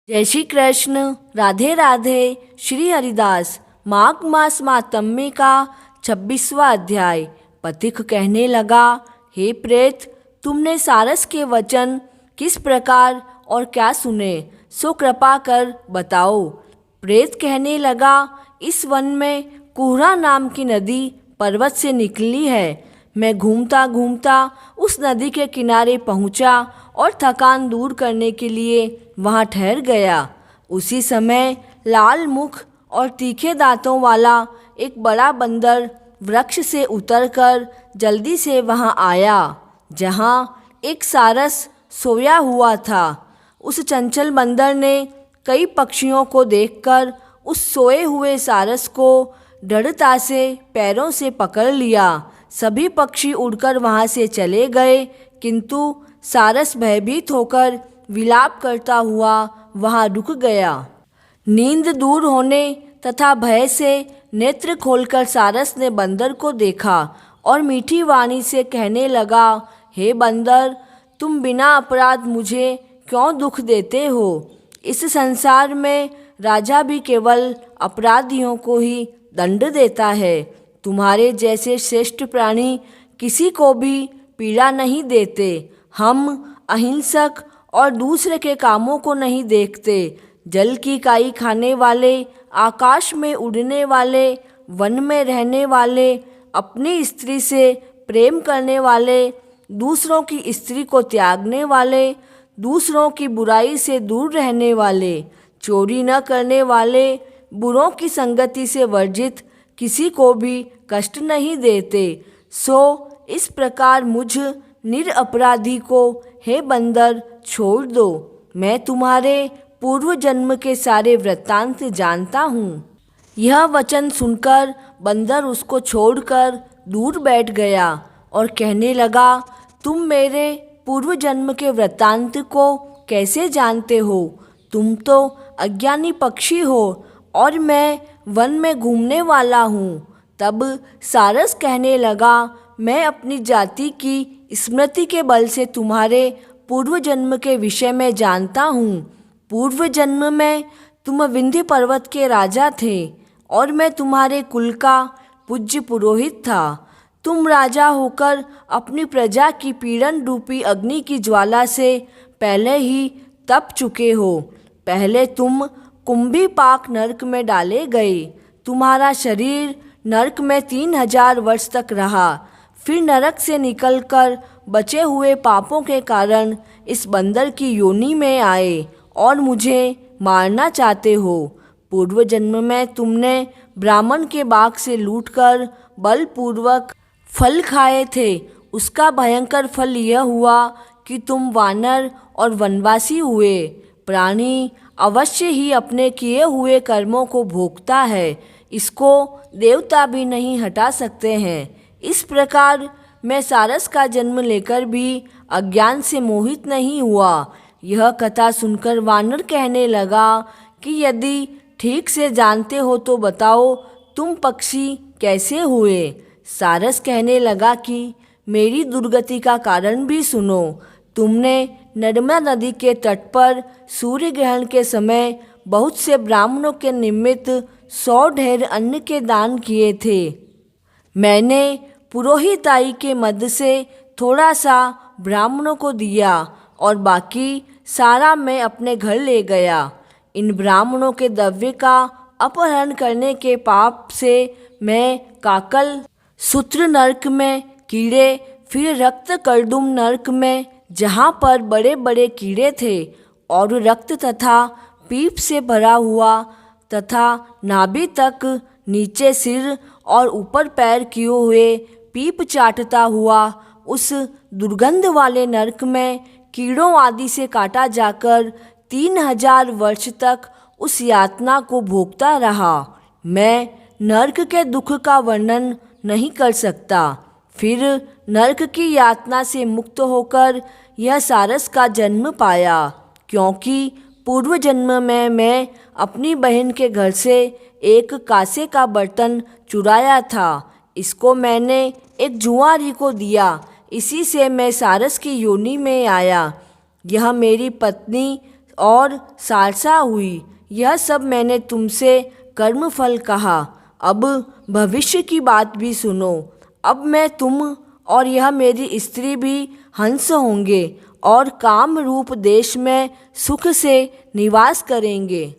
जय श्री कृष्ण। राधे राधे। श्री हरिदास माघ मास महात्म्य का 26वां अध्याय। पथिक कहने लगा, हे प्रेत, तुमने सारस के वचन किस प्रकार और क्या सुने, सो कृपा कर बताओ। प्रेत कहने लगा, इस वन में कुहरा नाम की नदी पर्वत से निकली है। मैं घूमता घूमता उस नदी के किनारे पहुंचा और थकान दूर करने के लिए वहां ठहर गया। उसी समय लाल मुख और तीखे दांतों वाला एक बड़ा बंदर वृक्ष से उतरकर जल्दी से वहां आया, जहां एक सारस सोया हुआ था। उस चंचल बंदर ने कई पक्षियों को देखकर उस सोए हुए सारस को दृढ़ता से पैरों से पकड़ लिया। सभी पक्षी उड़कर वहां से चले गए, किंतु सारस भयभीत होकर विलाप करता हुआ वहां रुक गया। नींद दूर होने तथा भय से नेत्र खोलकर सारस ने बंदर को देखा और मीठी वाणी से कहने लगा, हे बंदर, तुम बिना अपराध मुझे क्यों दुख देते हो? इस संसार में राजा भी केवल अपराधियों को ही दंड देता है। तुम्हारे जैसे श्रेष्ठ प्राणी किसी को भी पीड़ा नहीं देते। हम अहिंसक और दूसरे के कामों को नहीं देखते। जल की काई खाने वाले, आकाश में उड़ने वाले, वन में रहने वाले, अपनी स्त्री से प्रेम करने वाले, दूसरों की स्त्री को त्यागने वाले, दूसरों की बुराई से दूर रहने वाले, चोरी न करने वाले, बुरों की संगति से वर्जित, किसी को भी कष्ट नहीं देते। सो इस प्रकार मुझ निरपराधी को हे बंदर छोड़ दो। मैं तुम्हारे पूर्व जन्म के सारे वृत्तांत जानता हूँ। यह वचन सुनकर बंदर उसको छोड़कर दूर बैठ गया और कहने लगा, तुम मेरे पूर्व जन्म के वृत्तांत को कैसे जानते हो? तुम तो अज्ञानी पक्षी हो और मैं वन में घूमने वाला हूँ। तब सारस कहने लगा, मैं अपनी जाति की स्मृति के बल से तुम्हारे पूर्व जन्म के विषय में जानता हूँ। पूर्व जन्म में तुम विंध्य पर्वत के राजा थे और मैं तुम्हारे कुल का पूज्य पुरोहित था। तुम राजा होकर अपनी प्रजा की पीड़न रूपी अग्नि की ज्वाला से पहले ही तप चुके हो। पहले तुम कुंभीपाक नरक में डाले गए। तुम्हारा शरीर नरक में 3000 वर्ष तक रहा। फिर नरक से निकलकर बचे हुए पापों के कारण इस बंदर की योनि में आए और मुझे मारना चाहते हो। पूर्व जन्म में तुमने ब्राह्मण के बाग से लूटकर बलपूर्वक फल खाए थे। उसका भयंकर फल यह हुआ कि तुम वानर और वनवासी हुए। प्राणी अवश्य ही अपने किए हुए कर्मों को भोगता है, इसको देवता भी नहीं हटा सकते हैं। इस प्रकार मैं सारस का जन्म लेकर भी अज्ञान से मोहित नहीं हुआ। यह कथा सुनकर वानर कहने लगा कि यदि ठीक से जानते हो तो बताओ, तुम पक्षी कैसे हुए? सारस कहने लगा कि मेरी दुर्गति का कारण भी सुनो। तुमने नर्मदा नदी के तट पर सूर्य ग्रहण के समय बहुत से ब्राह्मणों के निमित्त 100 ढेर अन्न के दान किए थे। मैंने पुरोहिताई के मद से थोड़ा सा ब्राह्मणों को दिया और बाकी सारा मैं अपने घर ले गया। इन ब्राह्मणों के द्रव्य का अपहरण करने के पाप से मैं काकल सूत्र नरक में कीड़े, फिर रक्त कर्दुम नरक में जहाँ पर बड़े बड़े कीड़े थे और रक्त तथा पीप से भरा हुआ तथा नाभि तक नीचे सिर और ऊपर पैर किए हुए पीप चाटता हुआ उस दुर्गंध वाले नरक में कीड़ों आदि से काटा जाकर 3000 वर्ष तक उस यातना को भोगता रहा। मैं नरक के दुख का वर्णन नहीं कर सकता। फिर नरक की यातना से मुक्त होकर यह सारस का जन्म पाया, क्योंकि पूर्व जन्म में मैं अपनी बहन के घर से एक कांसे का बर्तन चुराया था। इसको मैंने एक जुआरी को दिया, इसी से मैं सारस की योनि में आया। यह मेरी पत्नी और सारसा हुई। यह सब मैंने तुमसे कर्मफल कहा। अब भविष्य की बात भी सुनो। अब मैं, तुम और यह मेरी स्त्री भी हंस होंगे और काम रूप देश में सुख से निवास करेंगे।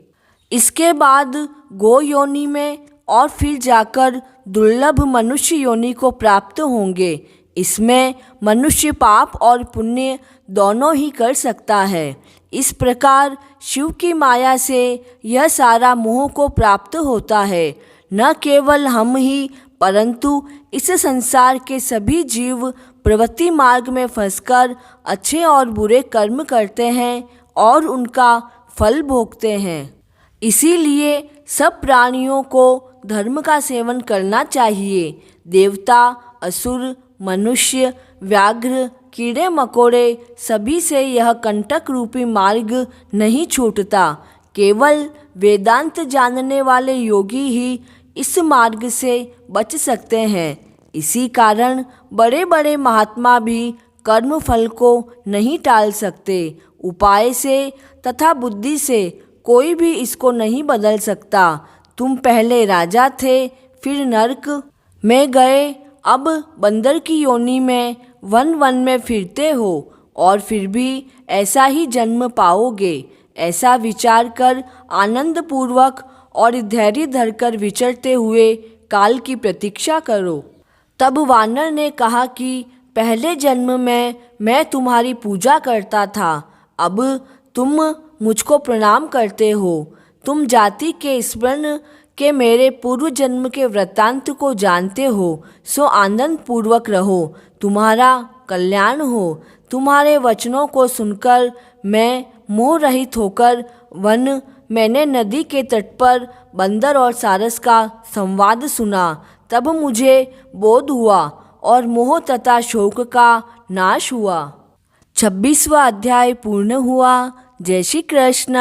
इसके बाद गो योनि में और फिर जाकर दुर्लभ मनुष्य योनि को प्राप्त होंगे। इसमें मनुष्य पाप और पुण्य दोनों ही कर सकता है। इस प्रकार शिव की माया से यह सारा मोह को प्राप्त होता है। न केवल हम ही परंतु इस संसार के सभी जीव प्रवृत्ति मार्ग में फंसकर अच्छे और बुरे कर्म करते हैं और उनका फल भोगते हैं। इसीलिए सब प्राणियों को धर्म का सेवन करना चाहिए। देवता, असुर, मनुष्य, व्याघ्र, कीड़े मकोड़े सभी से यह कंटक रूपी मार्ग नहीं छूटता। केवल वेदांत जानने वाले योगी ही इस मार्ग से बच सकते हैं। इसी कारण बड़े बड़े महात्मा भी कर्म फल को नहीं टाल सकते। उपाय से तथा बुद्धि से कोई भी इसको नहीं बदल सकता। तुम पहले राजा थे, फिर नरक में गए, अब बंदर की योनि में वन वन में फिरते हो और फिर भी ऐसा ही जन्म पाओगे। ऐसा विचार कर आनंद पूर्वक और धैर्य धरकर विचरते हुए काल की प्रतीक्षा करो। तब वानर ने कहा कि पहले जन्म में मैं तुम्हारी पूजा करता था, अब तुम मुझको प्रणाम करते हो। तुम जाति के स्मरण के मेरे पूर्व जन्म के वृत्तांत को जानते हो, सो आनंद पूर्वक रहो, तुम्हारा कल्याण हो। तुम्हारे वचनों को सुनकर मैं मोह रहित होकर मैंने नदी के तट पर बंदर और सारस का संवाद सुना। तब मुझे बोध हुआ और मोह तथा शोक का नाश हुआ। 26वां अध्याय पूर्ण हुआ। जय श्री कृष्ण।